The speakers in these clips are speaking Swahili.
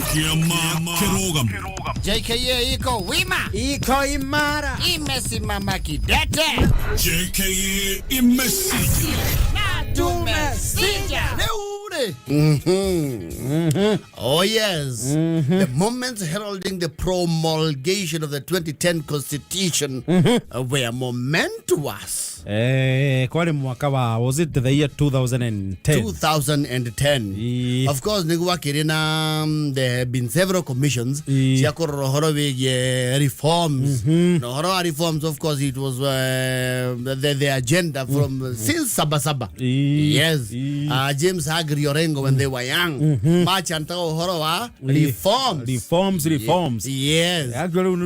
Kiama Kirogam. JKA iko wima, iko imara, imesimama kidete. JKA imesija Na tumesija. Oh yes, the moments heralding the promulgation of the 2010 Constitution were momentous. Kwani mwaka wa, was it the year 2010? 2010. Of course, there have been several commissions. Reforms. No reforms, of course, it was the agenda from since Sabasaba. Yes. James Agri Orengo when they were young. March and reforms. Reforms. Yes. Actually,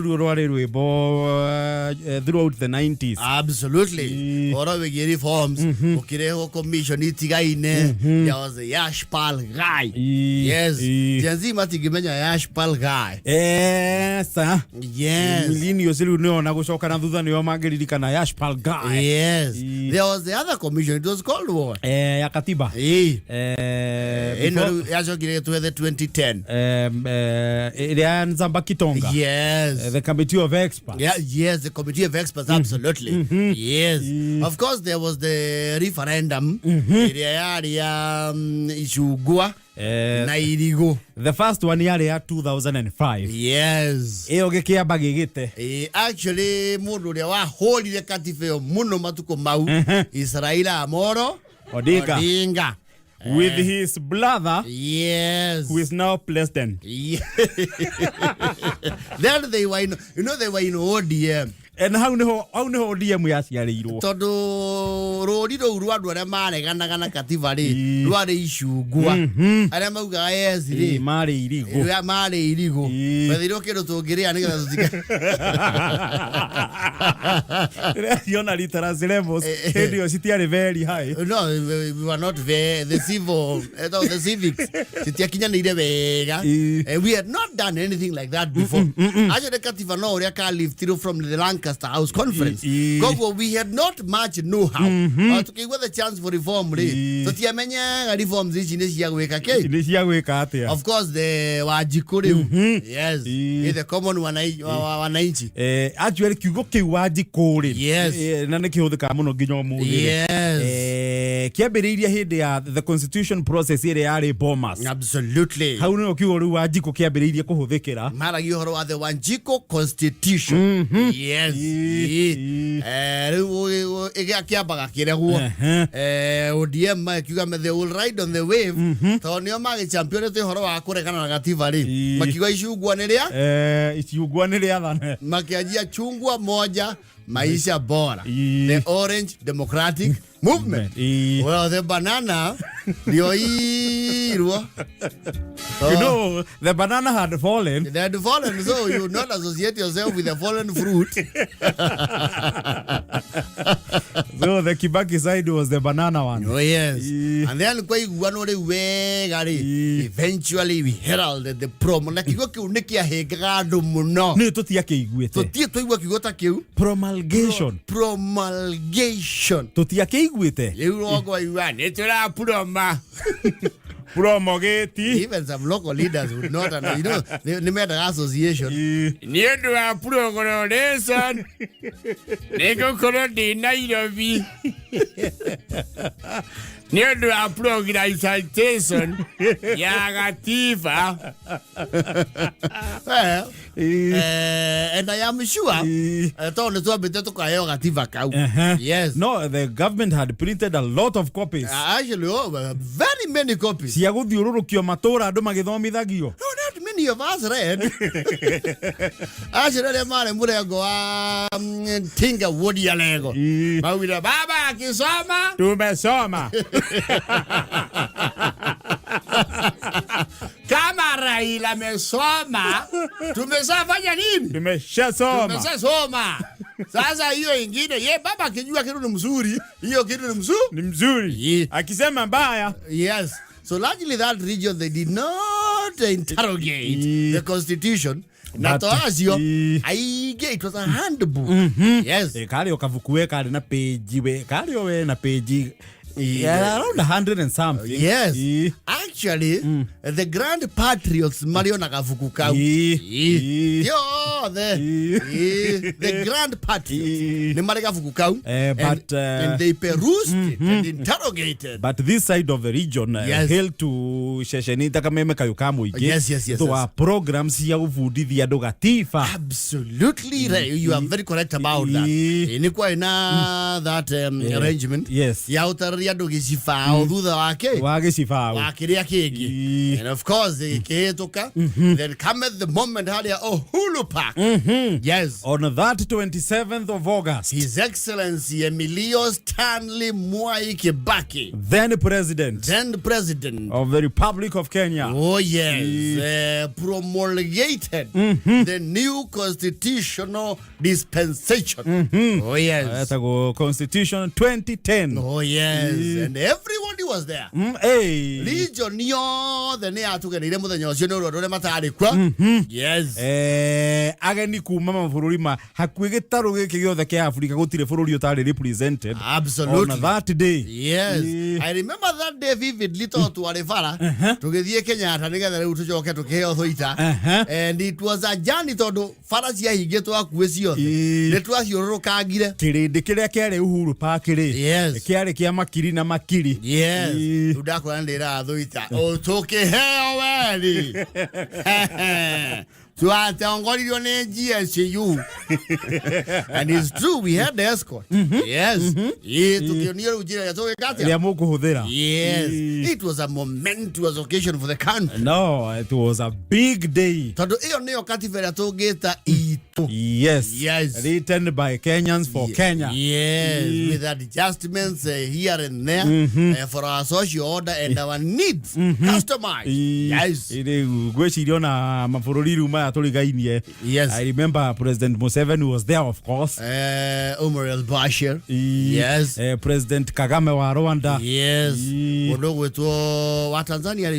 throughout the 90s. Absolutely. Reforms. Ukireho commission itigaine. There was a Yashpal guy. Yes. Janzi matigimenya Yashpal guy. Yes. Yes. Milini yosilu neo na gushoka na thutha nio magiririka na Yashpal guy. Yes. There was the other commission. It was called what? Ya katiba. Yashokire to the 2010. Nzamba Kitonga. Yes. The committee of experts. Yeah, yes, the committee of experts, absolutely. Yes. Of course, there was the referendum. Ishugua. Nairigo. The first one year 2005. Yes. Gekiamba gigite. Actually, mundu ria wa holi de katifeo muno matuko mau. Israila Amoro Odinga. With his brother, yes, who is now president. Yeah. Then they were in, they were in ODM. And how no ODM yasiarirwo. Todo roriro urwadu ara maregana kana katiba ri rwari ishugwa. Ara mauga yes ri mare irigo. Ya mare irigo. Bathiro kero tungire ani kana tutika. Yona literacy levels radio city very high. No, we were not very the civics. Sitiakinya ni wega. We had not done anything like that before. Actually katiba no ria ka live through from the Lancaster House Conference. We had not much know-how. To give the chance for reform. So tiamenya reforms ici ni cia gweka ke. Ni cia gweka atia. Of course the wajikuri. Yes. The common wananchi. Actually kiugo ki wajikuri. Yes. Na ne kihuthika muno nginya umuthi. Yes. Kiambiriria hindi ya the constitution process ire yari bomas. Absolutely. Hau no kiugo ru wajiko kiambiriria kuhuthikira. Maragi horo wa the Wanjiko Constitution. Yes. Kiabaga kireguo. ODM kiuga they will ride on the wave. Tonio magi champion te horo wa kurekana na katiba ri. Makiwa ishugwa niria? Ishugwa niria thane. Makiajia chungwa moja maisha bora. The Orange Democratic Movement. Well, the banana you know, the banana had fallen. They had fallen, so you not associate yourself with the fallen fruit. So the Kibaki side was the banana one. Oh yes. And then eventually we heralded the promo. Like you go Nikia Hegado Muno. No, Totia Kiguete. Promulgation. Promulgation. Totia Kiguete. You go you are natural proma. Promulgate. Even some local leaders would not, they made an association. Near to our promulgation. They go color the Nairobi. Near to our promulgation. Yagatifa. Well, and I am sure I told the yes. No, the government had printed a lot of copies. Actually, very many copies. Not many of us read. Actually, the man would go Tinga Woody Alego. Baba Kisoma to Besoma. Kamara ila mesoma. Tumesafanya nini? Tumeshasoma. Sasa hiyo ingine baba kijua kitu ni mzuri. Hiyo kitu ni mzuri. Akisema mbaya. Yes. So largely that region they did not interrogate the constitution. Natoazio aige it was a handbook. Yes. Kali okavukue kali na page we. Kali we na page around 100 and something. Yes. actually the grand patriots Mariona Gavukuka. The grand patriots. And they perused it and interrogated. But this side of the region held to Sheshenita Kameme Kayukamu. Yes. There are programs here uvudithia ndo gatiba. Absolutely right. You are very correct about that. Inikwa ina that arrangement. Yes. Ya utaria ndo gicifa thutha wake. Wagicifa. Wakiria kigi. And of course kehetoka. Then cometh the moment halia Uhuru Park. Yes. On that 27th of August. His Excellency Emilio Stanley Mwai Kibaki. Then the president of the Republic of Kenya. Oh yes. Promulgated the new constitutional dispensation. Oh yes. Constitution 2010. Oh yes. And everybody was there. Legion yo the ne atuganire muthenya ucio ni urore matari kwa. Yes. Ageni kuma mabũrũri ma hakuhĩ gĩtarũ gĩkĩ gĩothe kĩa Africa gũtirĩ bũrũri ũtarĩ represented. Absolutely. On that day. Yes. I remember that day vividly to arefara tugithie Kenyatta nigetha riu tucoke tukiheo thuita. And it was a journey tondu faraci ahingĩtwo akuĩ ciothe nĩ twaciũrũrũkangire kĩrĩndĩ kĩrĩa kĩarĩ Uhuru Park rĩ kĩarĩ kĩa makiri na makiri. Yes. Ndakora ndĩra thuita tukiheo weri twatongoririo nĩ GSU. And it's true, we had the escort. Yes. Tukionio ujira ya toke kati ya mũkũhũthĩra. Yes. It was a momentous occasion for the country. No, it was a big day. Tondu iyo nĩyo katiba ĩrĩa tũngĩta itu. Yes. Written by Kenyans for Kenya. Yes. With adjustments here and there for our social order and our needs customized. Yes. Gwĩcirio na mabũrũri ruma yes. I remember President Museveni was there, of course. Umar al-Bashir. Yes. President Kagame wa Rwanda. Yes. Wa Tanzania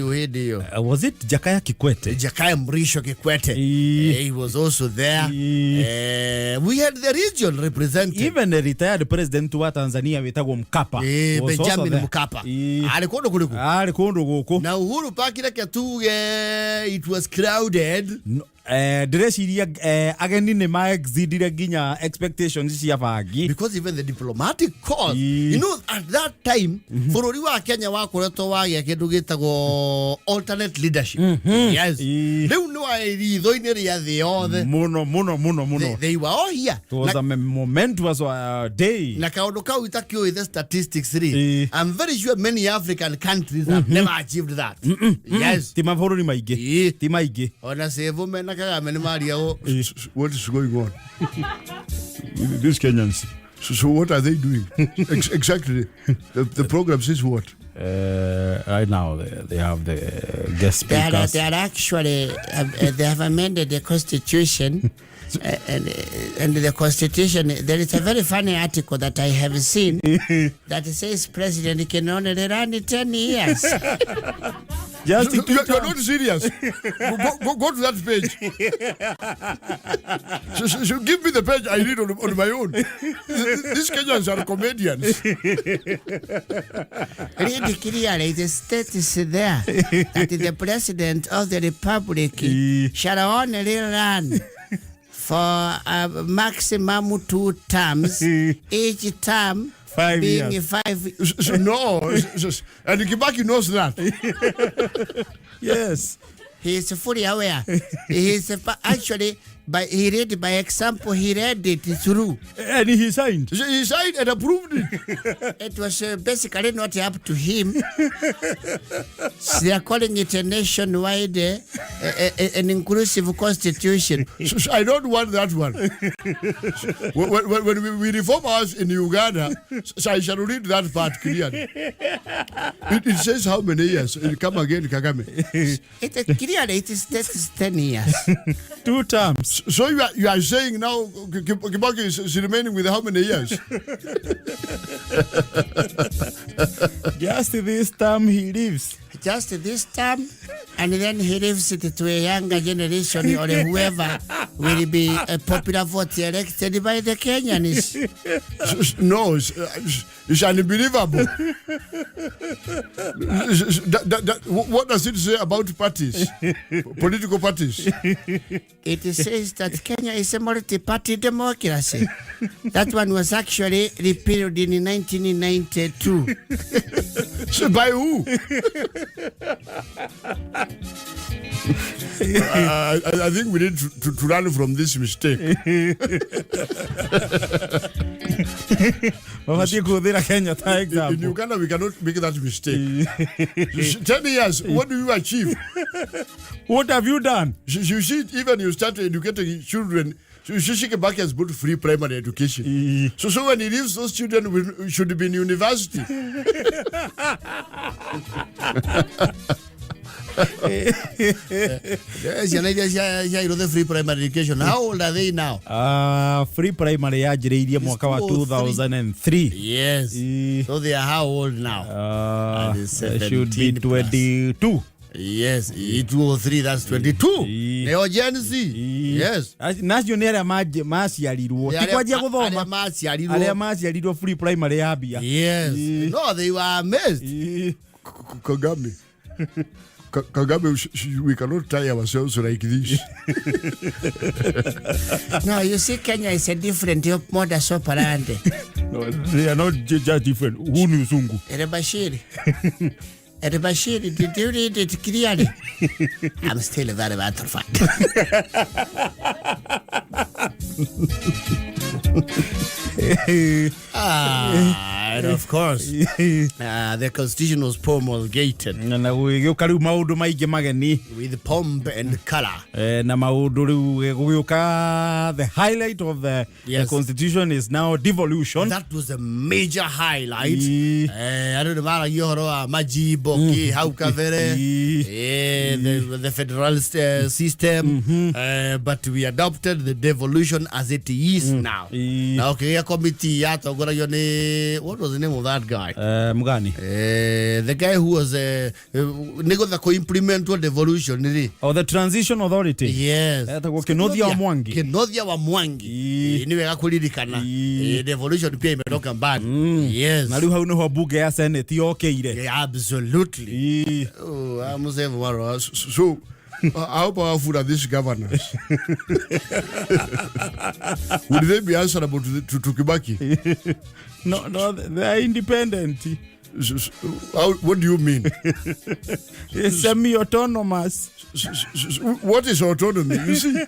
was it Jakaya Kikwete? Jakaya Mrisho Kikwete. He was also there. We had the region represented. Even the retired president wa Tanzania wetagwo Mkapa. Benjamin Mkapa. Alikondo guku. Na Uhuru Park it was crowded. Direciria ageni nĩ ma exceedire ginya expectations cia bangi because even the diplomatic corps you know at that time bũrũri wa Kenya wakoretwo wagĩa kĩndũ gĩtagwo alternate leadership. Yes. Rĩu nĩ wa ritho-inĩ rĩa thĩ yothe muno. They were all here. It was a momentous day. Na kaũndũ kau itakĩũĩ the statistics rĩ I'm very sure many African countries have never achieved that. Yes. Ti mabũrũri maingĩ. Ti maingĩ. Ona save mena what is going on? These Kenyans. So what are they doing? Exactly. The program says what? Right now they have the guest speakers. They are actually they have amended the constitution. And the constitution, there is a very funny article that I have seen that says president can only run 10 years. You're not serious. Go to that page. So give me the page I read on my own. These Kenyans are comedians. Read clearly, the state is there that the president of the republic shall only run for a maximum 2 terms, each term 5 being years. 5. No, and Kibaki knows that. Yes. He is fully aware. He is actually, he read by example, he read it through. And he signed. He signed and approved it. It was basically not up to him. They are calling it a nationwide, an inclusive constitution. So I don't want that one. When we reform ours in Uganda, so I shall read that part clearly. It says how many years? It come again, Kagame. Clearly, it is 10 years. 2 terms. So you are saying now Kibaki is remaining with how many years? Just this term he lives. Just this time and then he leaves it to a younger generation or whoever will be a popular vote elected by the Kenyans. No, it's unbelievable. What does it say about parties? Political parties? It says that Kenya is a multi-party democracy. That one was actually repealed in 1992. So by who? I think we need to learn from this mistake. In Uganda, we cannot make that mistake. 10 years, what do you achieve? What have you done? You see, even you start educating children, Shikibaki has put free primary education. So when he leaves, those children should be in university. The free primary education. How old are they now? Free primary yajireirie mwaka wa 2003. Yes. So they are how old now? Should be 22. Yes, 203, that's 22. Neo Gen Z. Yes. Nacio nä arä a maciarirwo ti kwanjia gå thoma arä a maciarirwo free primary yambia. Yes. No, they were amazed. Kagame, we cannot tie ourselves like this. No, you see, Kenya is a different modus operandi. No, they are not just different. Who knew Zungu? Bashir, did you read it clearly? I'm still a very bad fan. And of course, the constitution was promulgated with pomp and color. The highlight of the constitution is now devolution. That was a major highlight. I don't know Majibo, the federal system, but we adopted the devolution as it is now. Now, committee, what was the name of that guy? Mugani. The guy who was the co-implement devolution. Oh, the transition authority. Yes. Kinothia wa Mwangi. Niwe gakuririkana. Devolution pia imetoka mbali. Yes. Na riu hau niho bunge ya Senate yokeire. Absolutely. Oh, I'm saying So how powerful are these governors? Would they be answerable to Kibaki? No, they are independent. What do you mean? They're semi-autonomous. What is autonomy? You see?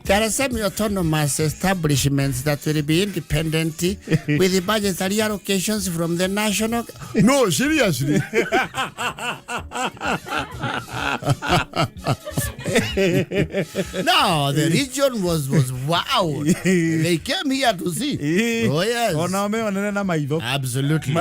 There are semi-autonomous establishments that will be independent with the budgetary allocations from the national... No, seriously. No, the region was wow. They came here to see. Oh, yes. Absolutely.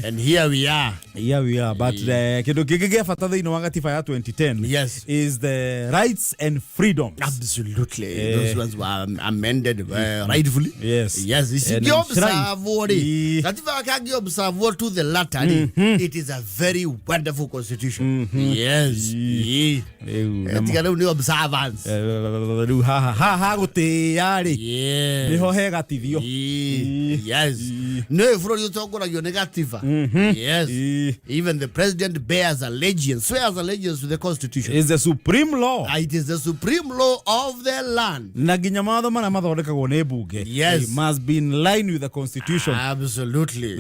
And here we are. Here we are. But kindu kingi gia bata thiini wa gatiba ya 2010 is the rights and freedoms. Absolutely. Those ones were amended rightfully. Yes. Yes. Katiba to the latter. It is a very wonderful constitution. Yes. Observance. Yes. No, for you talk about your negative. Yes. Even the president bears allegiance, swears allegiance to the constitution. It's the supreme law. It is the supreme law of the land. Yes. It must be in line with the constitution. Absolutely.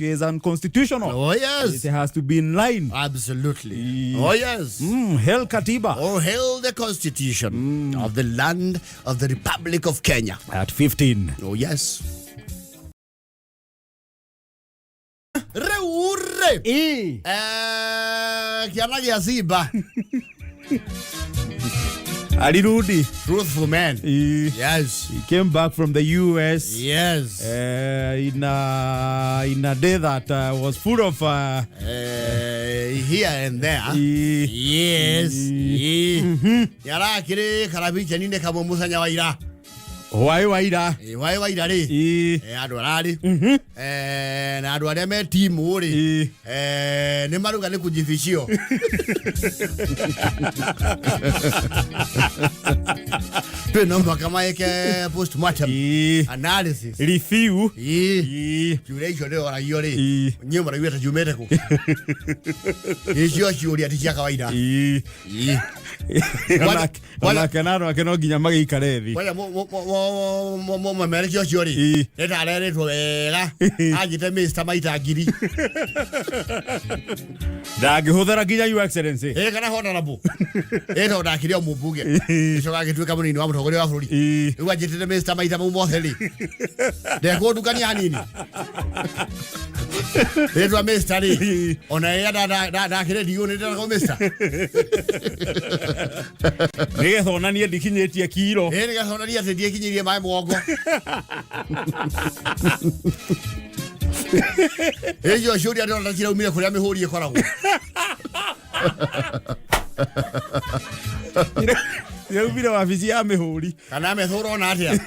Is unconstitutional. Oh yes. It has to be in line. Absolutely. Oh yes. Hail Katiba. Oh, hail the constitution of the land of the Republic of Kenya. At 15. Oh yes. Reure. Kiana Yasiba. Alirudi. Truthful man. Yes. He came back from the US. Yes. In a day that was full of here and there. Yes. Yara kire karabicha ninde kamumusanya waira. Wai waira. Wai waira ri. Andu arari. Na andu aria me timu ri. Ni maruga ni kujificio. Tu nomba kama yake postmortem analysis. Review. Kiureisho leo ora yori. Nyuma riweta jumete ku. Isho shuri ati kawaida. Wala kanaro akeno ginya magikare thi. Wala mo merikio shuri. Eta arere to wega. Agite Mr. Maita ngiri. Ndagihuthira ginya your excellency. Kana hona rabu. Eta ndakiria mumbunge. Ico gagituika munini wa mutongoria wa bururi. Iwa jitete Mr. Maita mu motheri. Ndeko dukania nini. Eta Mr. ri. Ona ya da kire dio ni da ko Mr. Nige thona ni ndikinyetie kiro. Nige thona ni ati ndikinyirie mai mwongo. Ejo shuri ado ndakira umire kuria mihuri ikoragwo. Yaumire wabici ya mihuri. Kana methuro na atia.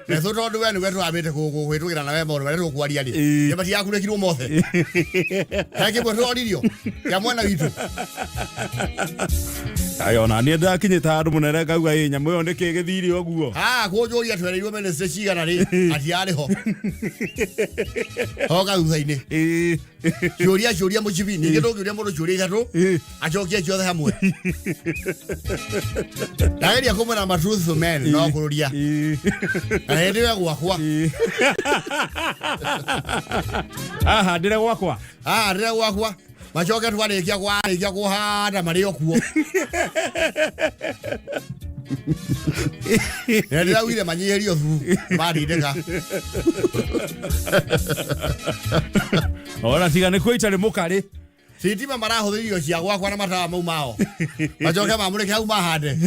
Methuro ndu wenu wetu abete kuhitugira na wemo wetu kwaria ri. Yabati yakurekirwo mothe. Kake botho ririo. Ya mwana witu. Ayona ni ndakinyita andu munere ngauga nyamu yo ndike githiri oguo. Kujuria twereirwo minister cigana ri ati ari ho. Hoga uthaini. Curia mucibi ni gito curia mundu curia ithatu. Acokia ciothe hamwe. Ndageria kumwira ma truthful men no kururia. Ndiwe gwakwa. Ndire gwakwa. Ndire gwakwa. Machoke twarikia kuhanda mario kuo. Ndira wire manyiherio thu marindeka. Ora tiga ni kuita ri mukari. Sitima marahuthirio cia gwakwa na matawa mau mao. Machoke mamureke hau mahande.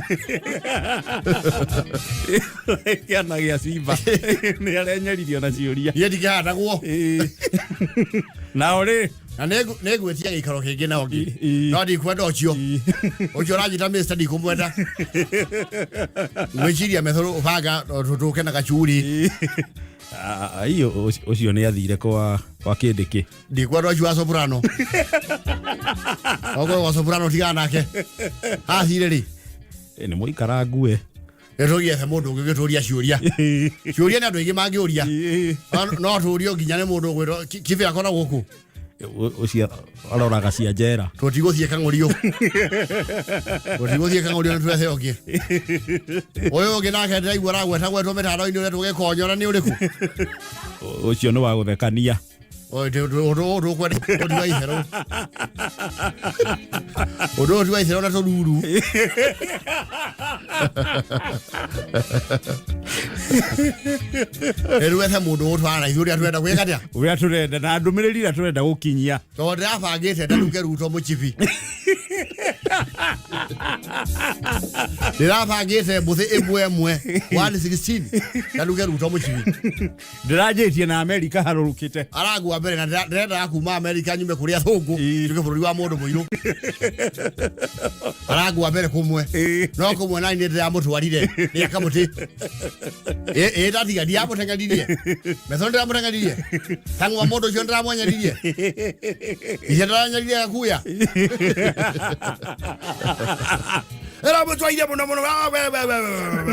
Kiana gia simba. Ni arenyeririo na ciuria. Ye ndikihandagwo. Na ori na negwetia gikaro kingi na ongi no ndikwenda ucio ucio ranyita Mr. ndikumwenda gwiciria methoro ubanga tutuke na gacuri iyo ucio ni athire kwa kindiki ndikwenda ucio wa soprano ogo wa soprano tigana nake athire ri ni muikara ngue Erogia mundu ngigituria ciuria. Ciuria ni andu ingi mangiuria. No turio nginya ni mundu gwiro kibe akona guku. Ucia aroraga cia njera. Tutiguthie kangurio. Tutiguthie kangurio ni twethe ongi. Oyo ongi nake ndaigua ragweta gwetwo mitaro-ini uria tugikonyora ni uriku. Ucio ni wa guthekania. Odo kwenda odiwa ihero. Odo odiwa ihero na toruru. Eruethe mundu utwara ithuri atwenda gwikatia. Uria turenda na ndumiriri ra turenda gukinyia. To ndafangite ndaruke ruto muchipi. Ndafangite mbuthi imwe 116 ndaruke ruto muchipi. Ndirajitie na America harurukite. Aragwa mbere na ndenda kuma America nyume kuria thungu tuke bururi wa mundu muiru. Aragwa mbere kumwe. No kumwe na ndenda mutwarire ni akamuti. Ndatiga ndiamutengaririe. Metho ndiamutengaririe. Tangwa mundu ucio ndiramwenyeririe. Ndanyaririe akuya. Era mutwaire muno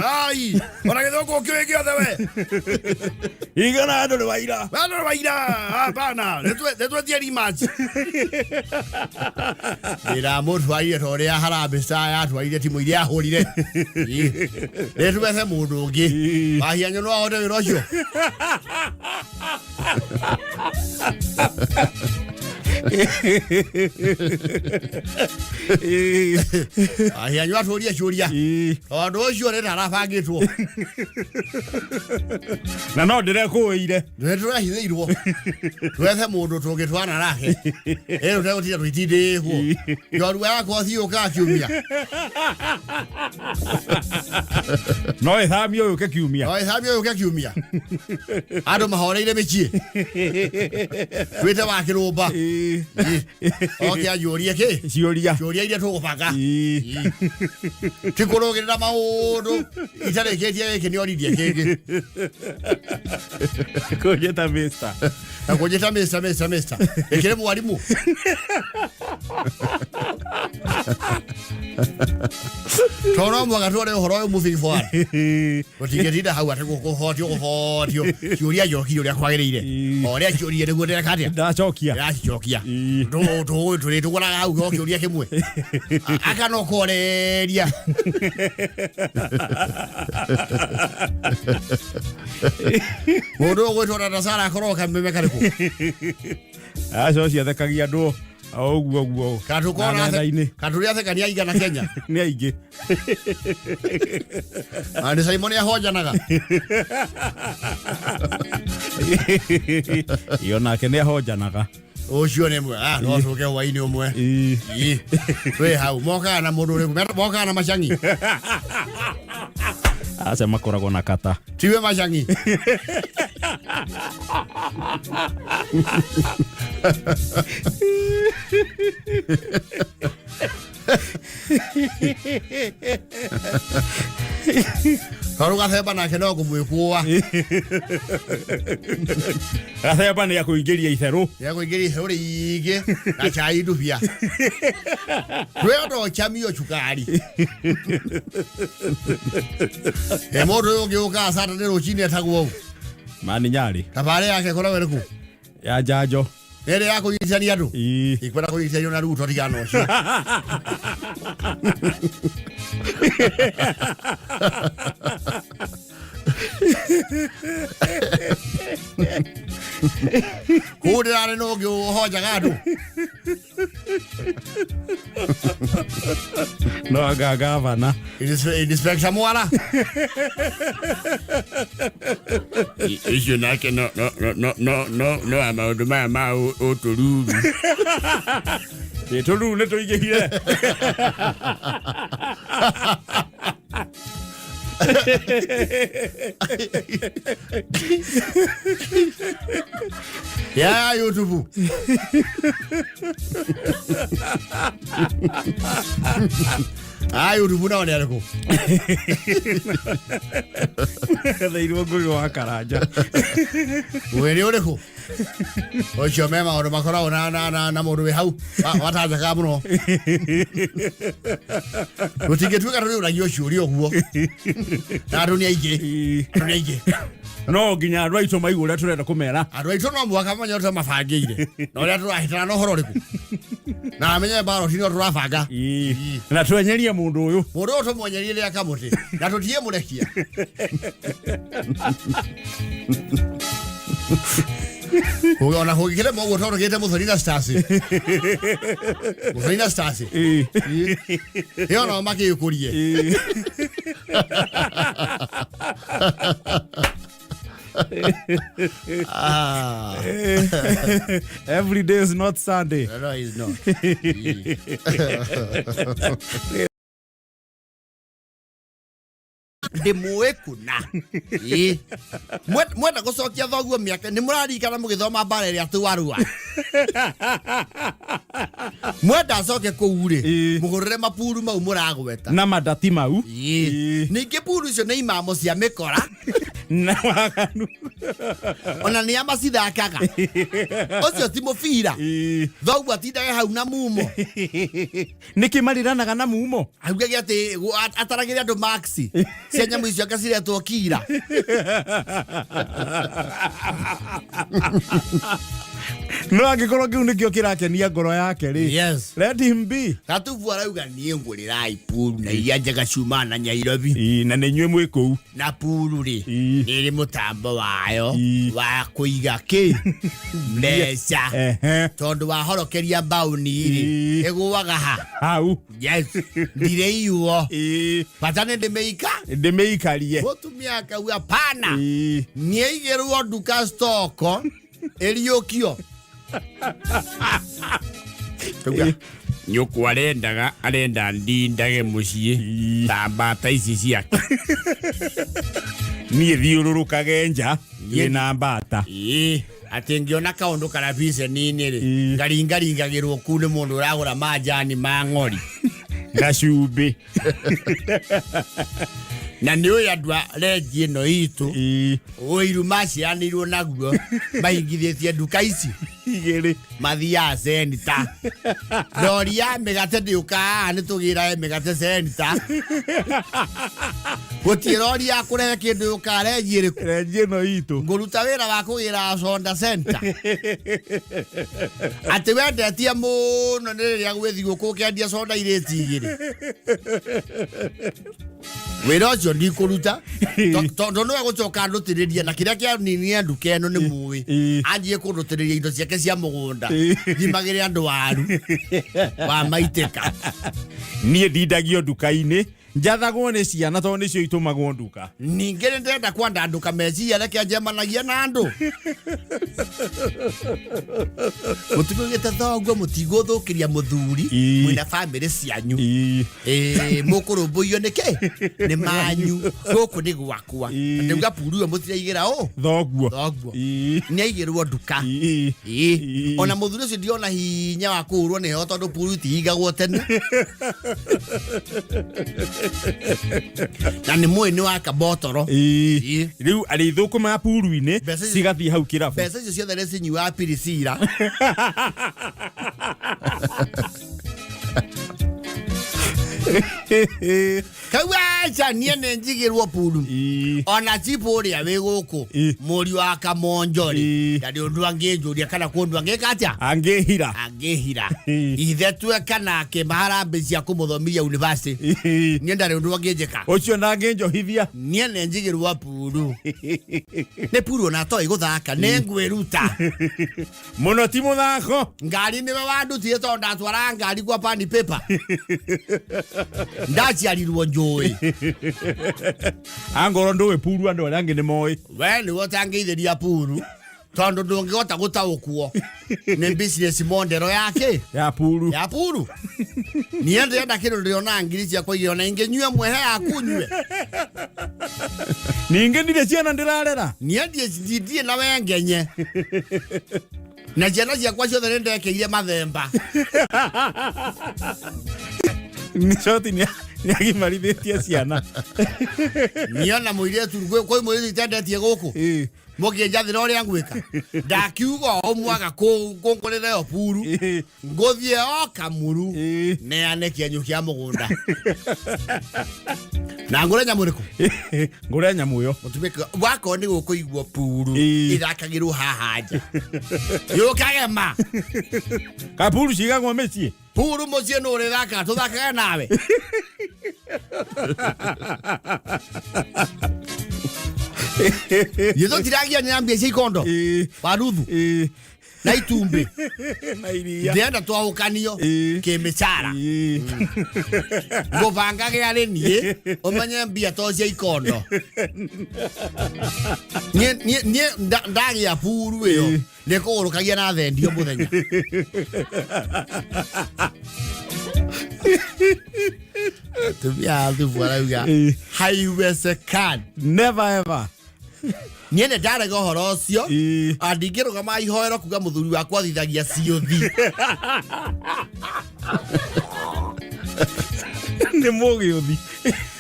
ai ona githoko kiwegio we igana andu ni waira hapana letwe tieri match ira mutwaire to ria harambe star atwaire timu iria ahurire letwe mundu ungi ahianyo no ahote wira ucio ahianyo aturia ciuria ondu ucio ni tarabangitwo na no ndire turahithirwo twethe mundu tungitwana nake ero tegutira twitindihwo yoru yako thiuka kiumia no ethamio yuke kiumia andu mahoreire michie twite wa kirumba Okay, ajuria ke. Ciuria. Ciuria iria tugubanga. Tikurugirira maundu. Itareketie giki ni oririe kingi. Kujeta mesta. Na kujeta mesta. Ekire mwalimu. Tono mwaga tuone uhoro moving forward. Gotigerida hau ate gukuhotio. Ciuria yoki uria kwagirire. Oria ciuria niguo ndirakandia. Ndacokia. Ndacokia. Turi tuguraga hau goki uria kimwe. Akanokoreria. Mundu gwitwa Ndasara akoroka mbeme kariku. Acio ciathekagia andu oguo. Katuria thekania igana Kenya. Ni aingi. Andi Simon ya hojanaga. Iyo nake ni ahojanaga. Ucio ni mwe. No tuke hwaini umwe. We hau moka na mundu uriku. Moka na Machangi. Aca makoragwo na kata. Tiwe Machangi. Karuga theba na keno kumwikua. Gathaiya ni ya kuingiria itheru. Ya kuingiria itheru ringi na chai ndubia. Rwendo chamio chukari. Emodo ngiuka sata ni ruchini atagwo. Mani nyari. Kabare yake kora wereku. Ya jajo. Ere yako yitania ndu. Ikwenda kuyitania na ruto tigano cio. Kudira no gyo hojaga andu. No agagavana. Inspector mwana. Icio nake no amaundu maya ma utururu. Tururu ne tuigire. Ya YouTube. YouTube na wale yako. Thairu ngugi wa karanja. Wewe ureko. Ocho mema oro makora na mundu we hau. Watajaga muno. Gutingetuika ruri uragio ciuria oguo. Na andu ni aige. No nginya andu aitu maigu uria turenda kumera. Andu aitu no mwaka manyota mabangire. Na uria turahitana no horo riku. Na amenye baro tino turabanga. Na twenyerie mundu uyu. Mundu uyu tumwenyerie ria kamuti. Na tutie murekia. Ona hogikire mogo toro gete Muthorina Stars. Muthorina Stars. Yo no makiyukurie. Every day is not Sunday. No, it's not. Ndimwe kuna. Mwenda gucokia thoguo miaka ni murarikana mugithoma mbara ria tuwarua. Mwenda acoke kuuri mugurire mapuru mau muragweta. Na madati mau. Ningi puru icio ni imamo cia mikora. Na waganu. Ona ni amacithakaga. Ucio ti mubira. Thoguo atindaga hau na mumo. Niki mariranaga na mumo. Augage ati ataragire andu maxi. Cia nyamu icio akaciretwo kira. No angikorwo kiu nikio kirakenia ngoro yake ri. Yes. Let him be. Tatuvu arauga nie ngurira ipuru na iria njega cuma na Nyairobi. Na ni nywe mwi kuu. Na puru ri. Niri mutambo wayo wa kuiga ki. Mbeca. Tondu wa horokeria bauni ri. Eguaga ha. Hau. Yes. Ndire iuo. Patane Ndemeikarie. Mutumia akauga pana. Nie igerwo nduka stoko. Eriokio. Nyuku arenda ndindage mucii ta mbata ici ciake. Niĩ thiũrũrũkage nja na mbata. ati ngiona kaundu kana bice nini ri ngaringagirwo ku ni mundu uragura majani ma ng'ori na cumbĩ na nĩ ũyũ andũ a renji ĩno itũ ũiru macianĩirwo naguo mahingithĩtie nduka ici igĩrĩ mathiaga centa ndori ya mĩgate ndĩũkaga nĩ tũgĩra mĩgate centa gũtirĩ rori ya kũrehe kĩndũ yũkaga renji ĩno itũ ngũruta wĩra wa kũgĩra sonda centa atĩ wendetie mũno nĩ rĩrĩa gwĩthi gũkũ ũkĩendia sonda irĩti igĩrĩ wĩra ũcio ndikũruta tondũ nĩwe gũcoka ndũtĩrĩria na kĩrĩa kĩaninia nduka ĩno nĩ mũĩ anjie kũndũtĩrĩria indo ciake cia mũgũnda thimagĩre andũ waru wa maitĩka niĩ ndindagio nduka-inĩ njathagwo nĩ ciana tondũ nĩcio itũmagwo nduka ningĩ nĩ ndĩrenda kwandandũka meciria reke njemanagia na andũ mũtigũgĩte thoguo mũtigũthũkĩria mũthuri mwĩna bamĩrĩ cianyu mũkũrũmbũiyo nĩkĩ nĩ manyu gũkũ nĩ gwakwa ndauga puru ũyũ mũtiraigĩra thoguo nĩaigĩrwo nduka ona mũthuri ũcio ndiona hinya wa kũhũrwo nĩho tondũ puru itihingagwo tene na nĩ mũĩ nĩ wa kabotoro rĩu arĩthũkũma puru-inĩ cigathiĩ hau kĩrabu mbeca icio ciothe nĩ cinyuaga pirisira Kawacha niye nenjigirwo puru ona chipo ria we goko muri wa kamonjori ndari undu angejuria kana kundu angekatia angehira ithe twe kana ke maharambe cia kumuthomithia university niye ndari undu angejeka ucio na ngenjohithia niye nenjigirwo puru ne puru na to iguthaka ne ngwiruta muno ti muthako ngari niwe wandutie to ndatwara ngari kwa pani paper ndaciarirwo njũĩ angoro ndũĩ puru andũ arĩa angĩ nĩ moĩ we nĩguo ũtangĩithĩria puru tondũ ndũngĩhota gũtaũkwo nĩ business model yake ya puru niĩ ndĩrenda kĩndũ ndĩrona ngiri ciakwa igĩrĩ ona ingĩnyua mwehe yaku nyue ningĩ ndirĩ ciana ndĩrarera niĩ ndirĩ na we ngenye na ciana ciakwa ciothe nĩndekĩire mathemba Nishoti ni agimarithĩtie ciana niona mũirĩtu kwĩ mũirĩtu itendetie gũkũ mũkĩnjathĩra ũrĩa ngwĩka ndakiuga ũmwaga kũngũrĩre yo puru ngũthiĩ o kamuru neane kĩenyũ kĩa mũgũnda na ngũre nyamũ rĩkũ ngũre nyamũ yo mũtumĩka wako nĩ gũkũigwo puru ithakagĩrwo haha nja yũkagema kapuru cigagwo mĩciĩ puru mũciĩ nũ ũrĩthaka tũthakaga nawe Yezo tiragia nyambia cia ikondo baruthu na itumbĩ na iria ndĩrenda twahũkanio kĩmĩcara ngũbangage arĩ niĩ ũmenye mbia to cia ikondo niĩ ndagĩa puru ĩyo nĩkũgũrũkagia na thendio mũthenya haiwezekani never ever niene ndarega ũhoro ũcio andingĩrũgama ihoero kuga mũthuri wakwa thithagia ciothi nĩ mũgĩũthi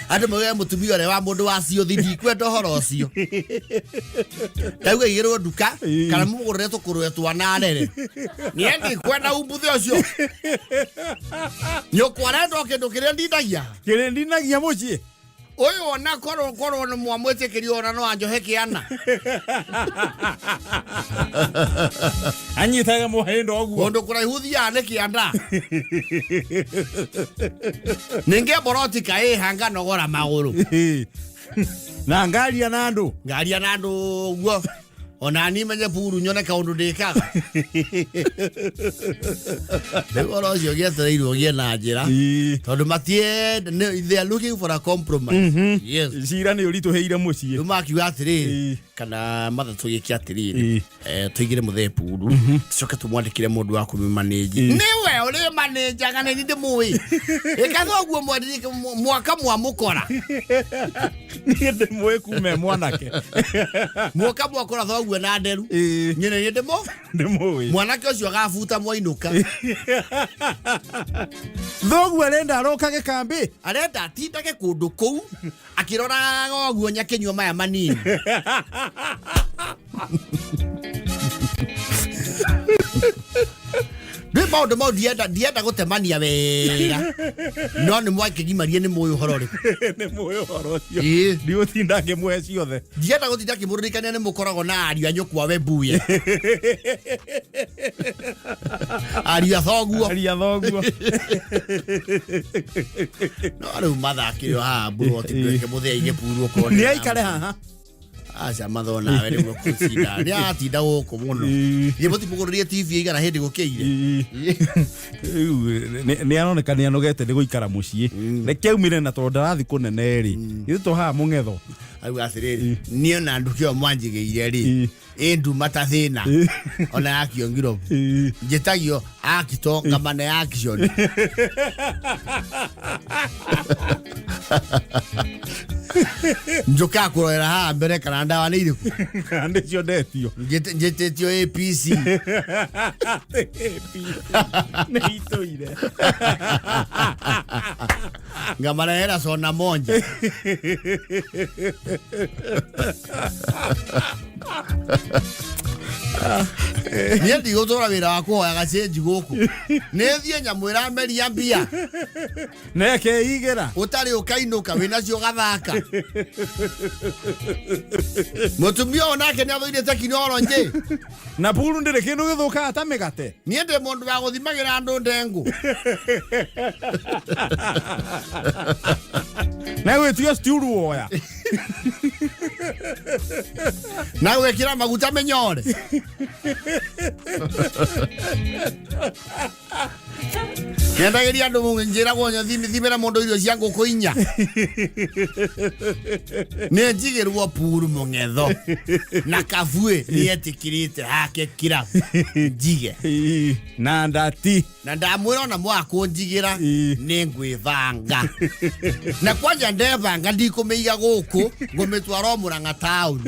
andũ maugaga mũtumia ũrĩa wa mũndũ wa ciothi ndikwenda ũhoro ũcio ndauga igĩrwo nduka kana mũgũrĩre tũkũrũwe twanarere niĩ ndikwenda umbuthe ũcio nyũkwarenda kĩndũ kĩrĩa ndindagia mũciĩ ũyũ ona korwo nĩ mwamwĩtĩkĩrio ona no anjohe kĩana anyitaga mũhĩndo ũguo ũndũ kũraihu thiaga nĩ kĩanda ningĩ mborotika ĩhanga nogora magũrũ na ngaria na andũ ũguo ona ni menye puru nyone kaundu ndikaga ndegoro cio gĩetereirwo gĩe na njĩra tondũ matie they are looking for a compromise yes cira nĩ ũritũhĩire mũciĩ makiuga atĩrĩrĩ kana mathatũ gĩkĩ atĩrĩrĩ tũigĩre mũthee puru tũcoke tũmwandĩkĩre mũndũ wa kũmĩmanĩnji nĩwe ũrĩ manĩnjaga nĩ ndĩmũĩ ĩkathoguo mwaka mwamũkora niĩ ndĩmũĩ kuma mwanake mwaka mwakora thoguo thoguo na nderu nyene ndimo mwanake ucio gabuta mwainuka thoguo arenda arokage kambi arenda atindage kundu kou akirora ngoguo nyakenyua maya manini Maundu mau ndienda gutemania wega no ni mwakigimarie ni muyu horori ni muyu hororio ndi utinda ngimwe ciothe ndienda gutinda kimuririkania ni mukoragwo na ariu anyukwa we buye ariu thoguo no riu mathakire ha mburu otindweke muthia igipurwo ko ni aikare haha acha mathona we ni gukucida ni atinda guku muno ni mutipuguririe TV igara hindi gukeire ni aroneka ni anogete ni guikara mucii reke umire na tondu ndarathi kunene ri ithu ha mungetho au athiriri ni ona ndukio mwanjigeire ri endu matathina ona akiongiro njitagio akito ngamane action njoka kurora ha mbere kana ndawa ni iriku kandi cio ndetio njetetio APC ni itoire ngamana era sona monja Niendi gutura wira wa kuhoyaga cenji guku nethie nyamu irameria mbia neke igera utari ukainuka wina cio gathaka mutumia onake ni athoire teknology na puru ndire kindu githuka atamigate niende mundu wa guthimagira andu ndengu na gwetio stiuru oya na gwekira maguta menyore Nyendagiria andu njira gwonyo thimira mundu irio cia nguku inya ne njigirwo puru mungetho na kavue nietikirite hake kira njige na ndati na ndamwira ona mwako njigira ni ngwivanga na kwanja ndevanga ndikumeiga guku ngumitwara Murang'a town